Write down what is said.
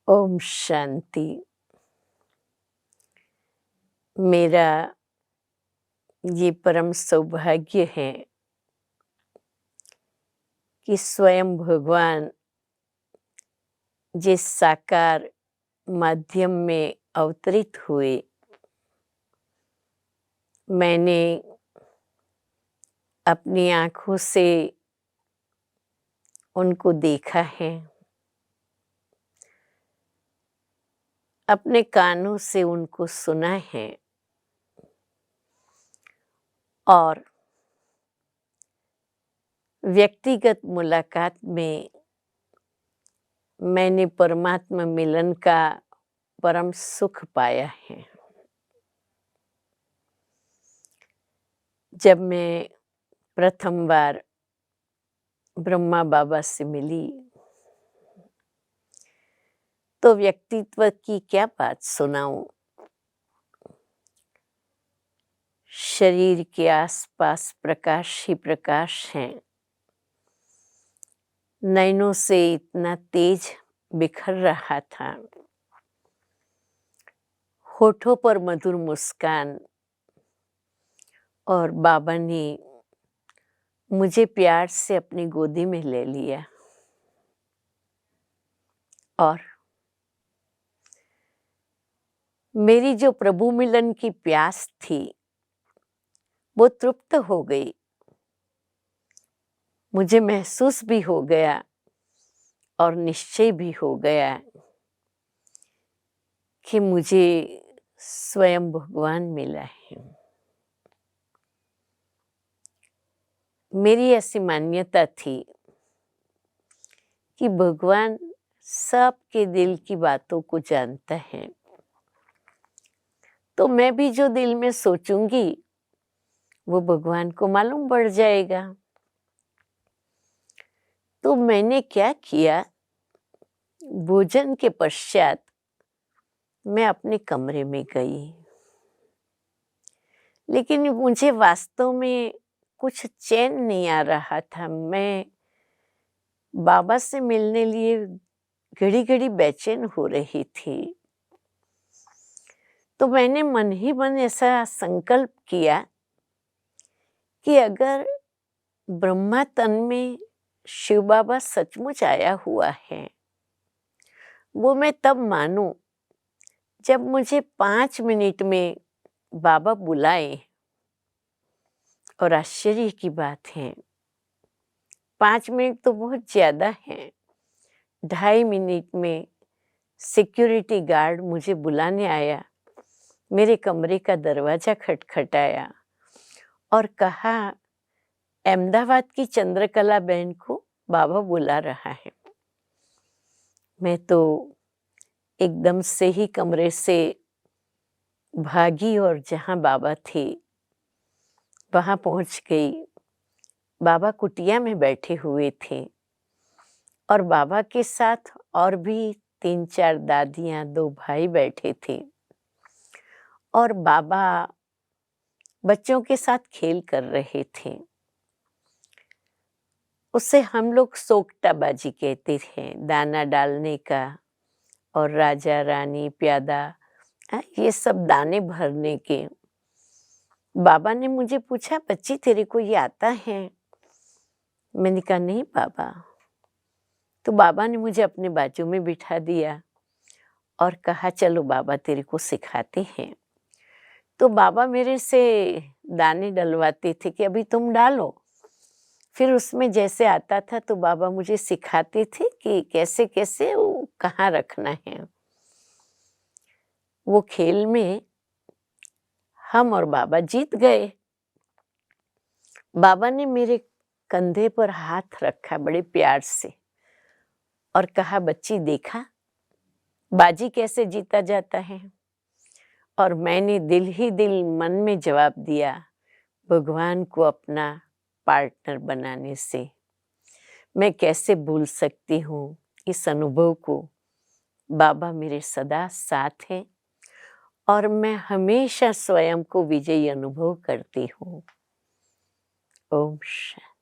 ओम शांति। मेरा ये परम सौभाग्य है कि स्वयं भगवान जिस साकार माध्यम में अवतरित हुए, मैंने अपनी आँखों से उनको देखा है, अपने कानों से उनको सुना है और व्यक्तिगत मुलाकात में मैंने परमात्मा मिलन का परम सुख पाया है। जब मैं प्रथम बार ब्रह्मा बाबा से मिली तो व्यक्तित्व की क्या बात सुनाऊं। शरीर के आसपास प्रकाश ही प्रकाश है, नैनों से इतना तेज बिखर रहा था, होठों पर मधुर मुस्कान, और बाबा ने मुझे प्यार से अपनी गोदी में ले लिया और मेरी जो प्रभु मिलन की प्यास थी वो तृप्त हो गई। मुझे महसूस भी हो गया और निश्चय भी हो गया कि मुझे स्वयं भगवान मिला है। मेरी ऐसी मान्यता थी कि भगवान सबके दिल की बातों को जानता है, तो मैं भी जो दिल में सोचूंगी वो भगवान को मालूम पड़ जाएगा। तो मैंने क्या किया, भोजन के पश्चात मैं अपने कमरे में गई, लेकिन मुझे वास्तव में कुछ चैन नहीं आ रहा था। मैं बाबा से मिलने लिए घड़ी घड़ी बेचैन हो रही थी। तो मैंने मन ही मन ऐसा संकल्प किया कि अगर ब्रह्मा तन में शिव बाबा सचमुच आया हुआ है, वो मैं तब मानूं जब मुझे 5 मिनट में बाबा बुलाए। और आश्चर्य की बात है, 5 मिनट तो बहुत ज्यादा है। 2.5 मिनट में सिक्योरिटी गार्ड मुझे बुलाने आया, मेरे कमरे का दरवाजा खटखटाया और कहा, अहमदाबाद की चंद्रकला बहन को बाबा बुला रहा है। मैं तो एकदम से ही कमरे से भागी और जहाँ बाबा थे वहाँ पहुँच गई। बाबा कुटिया में बैठे हुए थे और बाबा के साथ और भी 3-4 दादियाँ, 2 भाई बैठे थे और बाबा बच्चों के साथ खेल कर रहे थे। उसे हम लोग सोकटाबाजी कहते थे, दाना डालने का, और राजा रानी प्यादा ये सब दाने भरने के। बाबा ने मुझे पूछा, बच्ची तेरे को ये आता है? मैंने कहा नहीं बाबा। तो बाबा ने मुझे अपने बाजू में बिठा दिया और कहा, चलो बाबा तेरे को सिखाते हैं। तो बाबा मेरे से दाने डलवाते थे कि अभी तुम डालो। फिर उसमें जैसे आता था तो बाबा मुझे सिखाते थे कि कैसे कैसे वो कहाँ रखना है। वो खेल में हम और बाबा जीत गए। बाबा ने मेरे कंधे पर हाथ रखा बड़े प्यार से और कहा, बच्ची देखा बाजी कैसे जीता जाता है? और मैंने दिल ही दिल मन में जवाब दिया, भगवान को अपना पार्टनर बनाने से। मैं कैसे भूल सकती हूँ इस अनुभव को। बाबा मेरे सदा साथ हैं और मैं हमेशा स्वयं को विजयी अनुभव करती हूँ। ओम शांति।